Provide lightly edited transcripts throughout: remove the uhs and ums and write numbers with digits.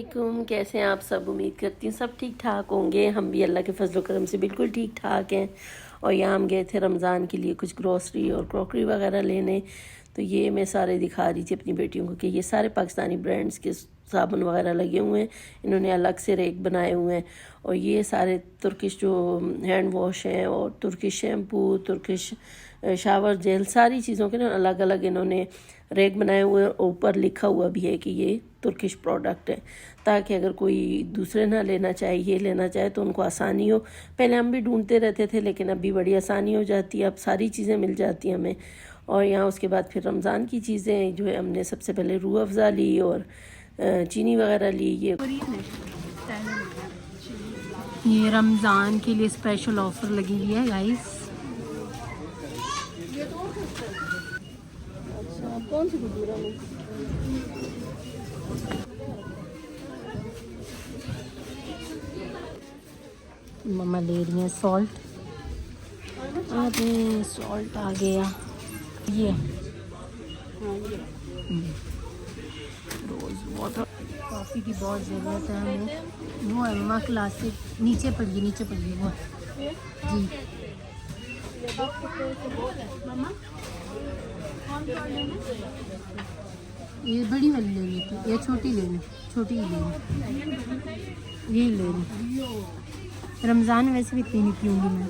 अस्सलामुअलैकुम। कैसे हैं आप सब? उम्मीद करती हूँ सब ठीक ठाक होंगे। हम भी अल्लाह के फजल करम से बिल्कुल ठीक ठाक हैं। और यहाँ हम गए थे रमज़ान के लिए कुछ ग्रॉसरी और क्रॉकरी वगैरह लेने। तो ये मैं सारे दिखा रही थी अपनी बेटियों को कि ये सारे पाकिस्तानी ब्रांड्स के साबुन वगैरह लगे हुए हैं। इन्होंने अलग से रेक बनाए हुए हैं। और ये सारे तुर्किश जो हैंड वॉश हैं और Turkish shampoo, Turkish shower gel, सारी चीज़ों के ना अलग अलग इन्होंने रैक बनाए हुए हैं। ऊपर लिखा हुआ भी है कि ये तुर्किश प्रोडक्ट है, ताकि अगर कोई दूसरे ना लेना चाहे, ये लेना चाहे तो उनको आसानी हो। पहले हम भी ढूंढते रहते थे, लेकिन अभी बड़ी आसानी हो जाती है। अब सारी चीज़ें मिल जाती हैं हमें। और यहाँ उसके बाद फिर रमज़ान की चीज़ें जो है, हमने सबसे पहले रूह अफ़ज़ा ली और चीनी वगैरह ली। ये रमज़ान के लिए स्पेशल ऑफर लगी हुई है गाइस। कौन सी खजूर है? मम्मा ले रही है सॉल्ट। अरे सॉल्ट आ गया। ये रोज़ वाटर, कॉफ़ी की बहुत ज़रूरत है हमें। वो है मम्मा क्लासिक। नीचे पड़िए, नीचे पड़िए वो जी। ये बड़ी वाली ले ली थी, ये छोटी ले ली, छोटी ही ले ली, ये ले ली। रमज़ान वैसे भी इतनी नहीं पीऊँगी मैं।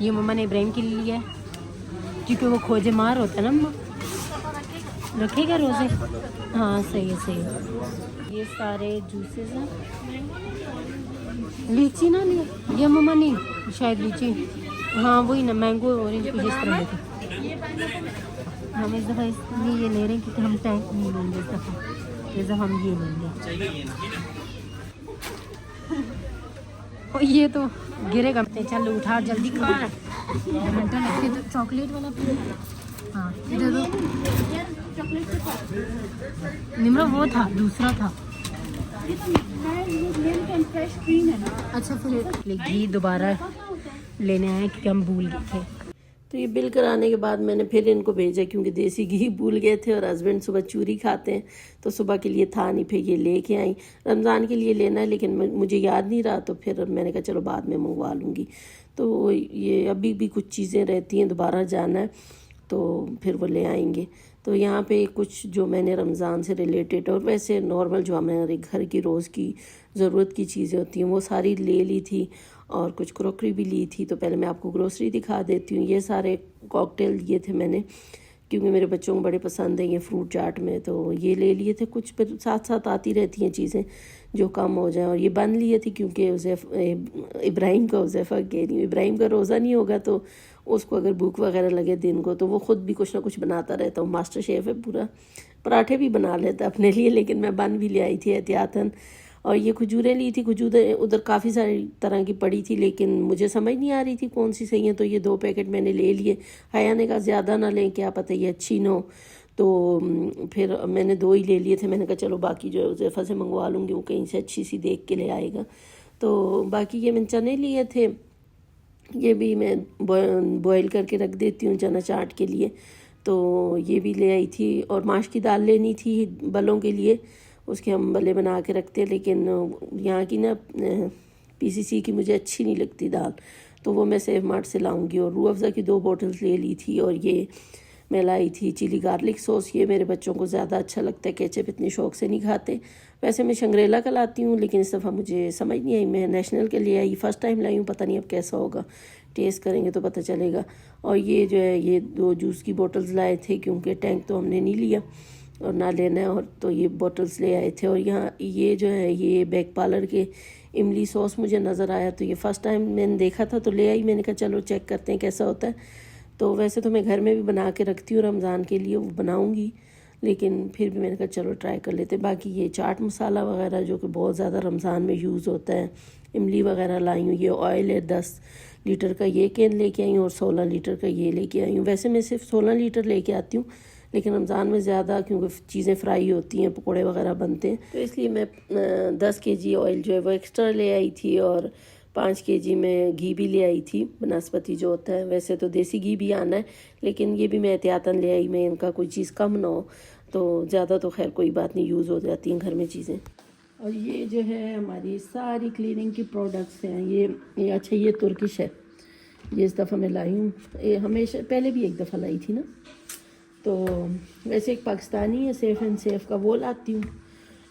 ये मम्मा ने इब्राहिम के लिए लिया है क्योंकि वो खोजे मार होता है ना। मम्मा रखेगा रोज़े। हाँ सही है, सही है। ये सारे जूसेस हैं। लीची ना लिया ये मम्मा ने, शायद लीची। हाँ वही ना, मैंगो ऑरेंज कुछ इस तरह के। हम इस दफ़ा इसलिए ये ले रहे हैं क्योंकि हम टैंक नहीं लेंगे इस दफ़ा हम ये लेंगे। और ये तो गिरेगा। चल उठा जल्दी खा, घंटा लगते। तो चॉकलेट वाला हाँ दे दो। निमरा वो था, दूसरा था। अच्छा फिर घी दोबारा लेने आए क्योंकि हम भूल गए थे। तो ये बिल कराने के बाद मैंने फिर इनको भेजा, क्योंकि देसी घी भूल गए थे और हस्बैंड सुबह चूरी खाते हैं, तो सुबह के लिए था नहीं। फिर ये लेके आई, रमज़ान के लिए लेना है, लेकिन मुझे याद नहीं रहा, तो फिर मैंने कहा चलो बाद में मंगवा लूँगी। तो ये अभी भी कुछ चीज़ें रहती हैं, दोबारा जाना है तो फिर वो ले आएंगे। तो यहाँ पे कुछ जो मैंने रमज़ान से रिलेटेड और वैसे नॉर्मल जो हमारे घर की रोज़ की ज़रूरत की चीज़ें होती हैं वो सारी ले ली थी। और कुछ क्रॉकरी भी ली थी। तो पहले मैं आपको ग्रोसरी दिखा देती हूँ। ये सारे कॉकटेल लिए थे मैंने, क्योंकि मेरे बच्चों को बड़े पसंद है ये फ्रूट चाट में, तो ये ले लिए थे। कुछ फिर साथ साथ आती रहती हैं चीज़ें जो कम हो जाए। और ये बन लिए थी क्योंकि इब्राहिम का, उज़ैफ़ा कह रही हूँ, इब्राहिम का रोज़ा नहीं होगा तो उसको अगर भूख वगैरह लगे दिन को तो वो ख़ुद भी कुछ ना कुछ बनाता रहता हूँ। मास्टर शेफ़ है पूरा। पराठे भी बना लेता है अपने लिए, लेकिन मैं बन भी ले आई थी एहतियातन। और ये खजूरें ली थी। खजूरें उधर काफ़ी सारी तरह की पड़ी थी, लेकिन मुझे समझ नहीं आ रही थी कौन सी सही है, तो ये 2 पैकेट मैंने ले लिए। हया ने कहा ज़्यादा ना लें, क्या पता ये अच्छी ना हो, तो फिर मैंने 2 ही ले लिए थे। मैंने कहा चलो बाकी जो उज़ैफ़ा से मंगवा लूँगी, वो कहीं से अच्छी सी देख के ले आएगा। तो बाकी ये मैंने चने लिए थे, ये भी मैं बॉयल करके रख देती हूँ चना चाट के लिए, तो ये भी ले आई थी। और माश की दाल लेनी थी बलों के लिए, उसके हम बल्ले बना के रखते हैं, लेकिन यहाँ की ना पीसीसी की मुझे अच्छी नहीं लगती दाल, तो वो मैं सेव मार्ट से लाऊंगी। और रूह अफ़ज़ा की 2 बॉटल्स ले ली थी। और ये मैं लाई थी चिली गार्लिक सॉस। ये मेरे बच्चों को ज़्यादा अच्छा लगता है, केचप इतनी शौक से नहीं खाते। वैसे मैं शंग्रेला का लाती हूँ, लेकिन इस दफ़ा मुझे समझ नहीं आई, मैं नेशनल के लिए आई, फ़र्स्ट टाइम लाई हूँ, पता नहीं अब कैसा होगा, टेस्ट करेंगे तो पता चलेगा। और ये जो है ये 2 जूस की बोतल्स लाए थे, क्योंकि टैंक तो हमने नहीं लिया और ना लेना है, और तो ये बॉटल्स ले आए थे। और यहाँ ये जो है ये बैग पार्लर के इमली सॉस मुझे नज़र आया, तो ये फ़र्स्ट टाइम मैंने देखा था तो ले आई। मैंने कहा चलो चेक करते हैं कैसा होता है। तो वैसे तो मैं घर में भी बना के रखती हूँ, रमज़ान के लिए वो बनाऊँगी, लेकिन फिर भी मैंने कहा चलो ट्राई कर लेते। बाकी ये चाट मसाला वगैरह जो कि बहुत ज़्यादा रमज़ान में यूज़ होता है, इमली वगैरह लाई हूँ। ये ऑयल है 10 लीटर का, ये कैन लेके आई हूँ, और 16 लीटर का ये लेके आई हूँ। वैसे मैं सिर्फ 16 लीटर लेके आती हूँ, लेकिन रमज़ान में ज़्यादा क्योंकि चीज़ें फ्राई होती हैं, पकौड़े वगैरह बनते हैं, तो इसलिए मैं 10 केजी ऑयल जो है वो एक्स्ट्रा ले आई थी। और 5 केजी में घी भी ले आई थी, बनस्पति जो होता है। वैसे तो देसी घी भी आना है, लेकिन ये भी मैं एहतियातन ले आई, मैं इनका कोई चीज़ कम ना हो। तो ज़्यादा तो खैर कोई बात नहीं, यूज़ हो जाती हैं घर में चीज़ें। और ये जो है हमारी सारी क्लीनिंग की प्रोडक्ट्स हैं। ये अच्छा, ये तुर्किश है, ये इस दफ़ा मैं लाई हूँ। ये हमेशा पहले भी एक दफ़ा लाई थी ना, तो वैसे एक पाकिस्तानी है सेफ़ एंड सेफ़ का, वो लाती हूँ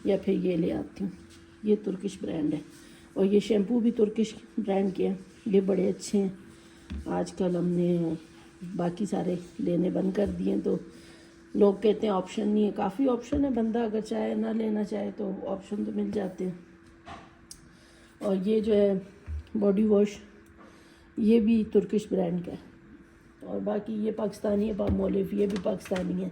या फिर ये ले आती हूँ। ये तुर्किश ब्रांड है और ये शैम्पू भी तुर्किश ब्रांड के हैं, ये बड़े अच्छे हैं। आजकल हमने बाकी सारे लेने बंद कर दिए, तो लोग कहते हैं ऑप्शन नहीं है। काफ़ी ऑप्शन है, बंदा अगर चाहे ना लेना चाहे तो ऑप्शन तो मिल जाते हैं। और ये जो है बॉडी वॉश, ये भी तुर्किश ब्रांड का है। और बाकी ये पाकिस्तानी है, पामोलिव, ये भी पाकिस्तानी है।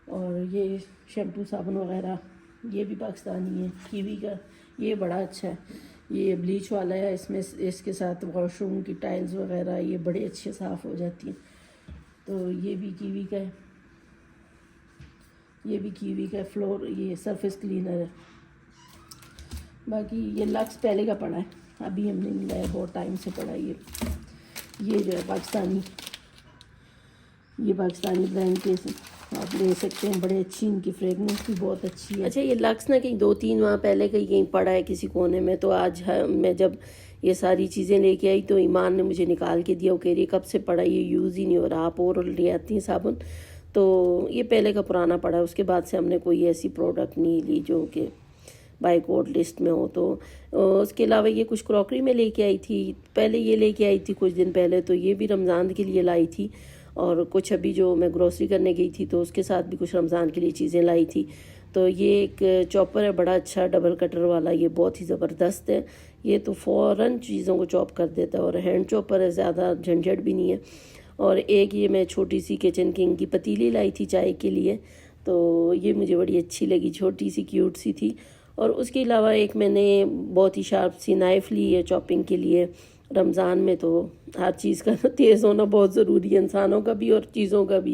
और ये शैम्पू साबुन वगैरह ये भी पाकिस्तानी है। कीवी का ये बड़ा अच्छा है, ये ब्लीच वाला है, इसमें इसके साथ वॉशरूम की टाइल्स वगैरह ये बड़े अच्छे साफ़ हो जाती हैं। तो ये भी कीवी का है, ये भी कीवी का फ्लोर, ये सरफेस क्लीनर है। बाकी ये लक्स पहले का पड़ा है, अभी हमने नहीं लाया, बहुत टाइम से पड़ा है। ये जो है पाकिस्तानी, ये पाकिस्तानी ब्रांड के आप ले सकते हैं, बड़े अच्छी, इनकी फ्रेगनेंस भी बहुत अच्छी है। अच्छा, ये लक्स ना कहीं 2-3 माह पहले कहीं पड़ा है किसी कोने में, तो आज मैं जब ये सारी चीज़ें लेके आई तो ईमान ने मुझे निकाल के दिया। वो कह रही कब से पड़ा, ये यूज़ ही नहीं हो रहा, आप और ले आती हैं साबुन। तो ये पहले का पुराना पड़ा है, उसके बाद से हमने कोई ऐसी प्रोडक्ट नहीं ली जो कि बाइकआउट लिस्ट में हो। तो उसके अलावा ये कुछ क्रॉकरी में लेके आई थी, पहले ये लेके आई थी कुछ दिन पहले, तो ये भी रमज़ान के लिए लाई थी। और कुछ अभी जो मैं ग्रोसरी करने गई थी तो उसके साथ भी कुछ रमज़ान के लिए चीज़ें लाई थी। तो ये एक चॉपर है, बड़ा अच्छा डबल कटर वाला, ये बहुत ही ज़बरदस्त है। ये तो फ़ौरन चीज़ों को चॉप कर देता है, और हैंड चॉपर है, ज़्यादा झंझट भी नहीं है। और एक ये मैं छोटी सी किचन किंग की पतीली लाई थी चाय के लिए, तो ये मुझे बड़ी अच्छी लगी, छोटी सी क्यूट सी थी। और उसके अलावा एक मैंने बहुत ही शार्प सी नाइफ़ ली है चॉपिंग के लिए। रमज़ान में तो हर चीज़ का तेज़ होना बहुत ज़रूरी है, इंसानों का भी और चीज़ों का भी,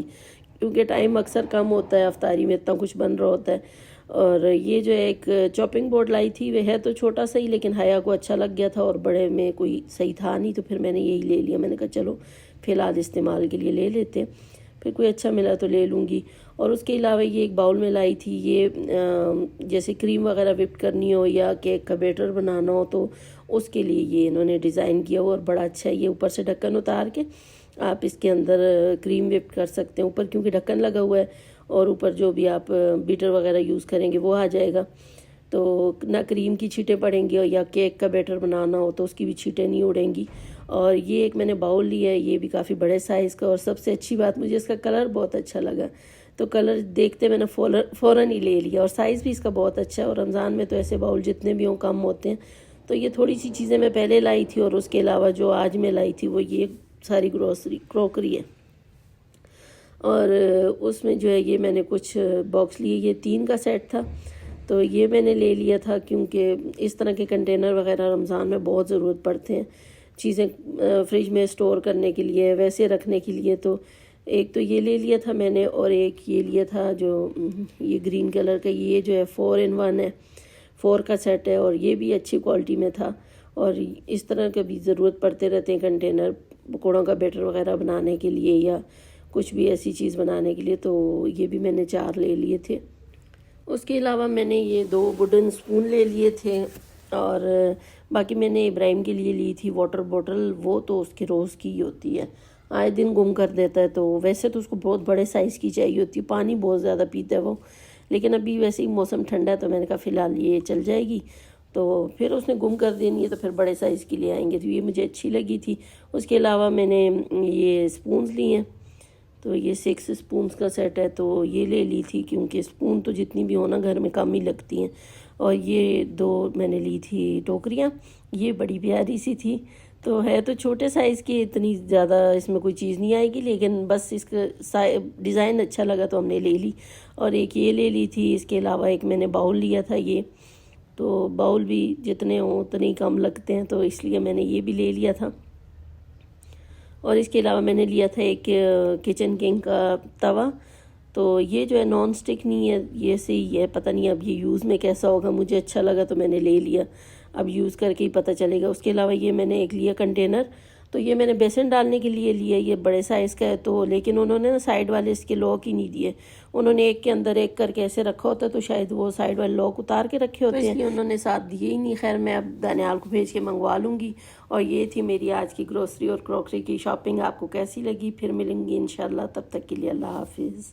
क्योंकि टाइम अक्सर कम होता है, अफ्तारी में इतना कुछ बन रहा होता है। और ये जो है एक चॉपिंग बोर्ड लाई थी, वह है तो छोटा सा ही, लेकिन हया को अच्छा लग गया था और बड़े में कोई सही था नहीं, तो फिर मैंने यही ले लिया। मैंने कहा चलो फ़िलहाल इस्तेमाल के लिए ले लेते, फिर कोई अच्छा मिला तो ले लूँगी। और उसके अलावा ये एक बाउल में लाई थी, ये जैसे क्रीम वगैरह विप करनी हो या केक का बैटर बनाना हो तो उसके लिए ये इन्होंने डिज़ाइन किया हुआ और बड़ा अच्छा है। ये ऊपर से ढक्कन उतार के आप इसके अंदर क्रीम विप कर सकते हैं, ऊपर क्योंकि ढक्कन लगा हुआ है, और ऊपर जो भी आप बीटर वगैरह यूज़ करेंगे वो आ जाएगा, तो ना क्रीम की छींटें पड़ेंगी, और या केक का बैटर बनाना हो तो उसकी भी छींटें नहीं उड़ेंगी। और ये एक मैंने बाउल लिया है, ये भी काफ़ी बड़े साइज़ का, और सबसे अच्छी बात मुझे इसका कलर बहुत अच्छा लगा, तो कलर देखते मैंने फ़ौरन ही ले लिया। और साइज़ भी इसका बहुत अच्छा है, और रमज़ान में तो ऐसे बाउल जितने भी हों कम होते हैं। तो ये थोड़ी सी चीज़ें मैं पहले लाई थी, और उसके अलावा जो आज मैं लाई थी वो ये सारी क्रॉकरी है। और उसमें जो है ये मैंने कुछ बॉक्स लिए, ये 3 का सेट था, तो ये मैंने ले लिया था क्योंकि इस तरह के कंटेनर वगैरह रमज़ान में बहुत ज़रूरत पड़ते हैं, चीज़ें फ्रिज में स्टोर करने के लिए, वैसे रखने के लिए। तो एक तो ये ले लिया था मैंने, और एक ये लिया था जो ये ग्रीन कलर का, ये जो है 4 in 1 है, 4 का सेट है, और ये भी अच्छी क्वालिटी में था। और इस तरह का भी ज़रूरत पड़ते रहते हैं कंटेनर पकौड़ों का बैटर वगैरह बनाने के लिए या कुछ भी ऐसी चीज़ बनाने के लिए, तो ये भी मैंने 4 ले लिए थे। उसके अलावा मैंने ये 2 वुडन स्पून ले लिए थे, और बाकी मैंने इब्राहिम के लिए ली थी वाटर बॉटल, वो तो उसके रोज़ की ही होती है, आए दिन गुम कर देता है, तो वैसे तो उसको बहुत बड़े साइज़ की चाहिए होती है, पानी बहुत ज़्यादा पीता है वो, लेकिन अभी वैसे ही मौसम ठंडा है तो मैंने कहा फ़िलहाल ये चल जाएगी। तो फिर उसने गुम कर देनी है तो फिर बड़े साइज़ की ले आएंगे, तो ये मुझे अच्छी लगी थी। उसके अलावा मैंने ये स्पून्स लिए हैं, तो ये 6 स्पून्स का सेट है, तो ये ले ली थी क्योंकि स्पून तो जितनी भी हो ना घर में कम ही लगती हैं। और ये 2 मैंने ली थी टोकरियाँ, ये बड़ी प्यारी सी थी, तो है तो छोटे साइज़ की, इतनी ज़्यादा इसमें कोई चीज़ नहीं आएगी, लेकिन बस इसका डिज़ाइन अच्छा लगा तो हमने ले ली। और एक ये ले ली थी, इसके अलावा एक मैंने बाउल लिया था, ये तो बाउल भी जितने हों उतने ही कम लगते हैं, तो इसलिए मैंने ये भी ले लिया था। और इसके अलावा मैंने लिया था एक किचन किंग का तवा, तो ये जो है नॉन स्टिक नहीं है, ये से ही है, पता नहीं अब ये यूज़ में कैसा होगा, मुझे अच्छा लगा तो मैंने ले लिया, अब यूज़ करके ही पता चलेगा। उसके अलावा ये मैंने एक लिया कंटेनर तो ये मैंने बेसन डालने के लिए लिया, ये बड़े साइज़ का है, तो लेकिन उन्होंने ना साइड वाले इसके लॉक ही नहीं दिए, उन्होंने एक के अंदर एक करके ऐसे रखा होता, तो शायद वो साइड वाले लॉक उतार के रखे होते हैं, उन्होंने साथ दिए ही नहीं। खैर मैं अब दानियाल को भेज के मंगवा लूँगी। और ये थी मेरी आज की ग्रोसरी और क्रॉकरी की शॉपिंग। आपको कैसी लगी? फिर मिलेंगी इंशाल्लाह, तब तक के लिए अल्लाह हाफिज़।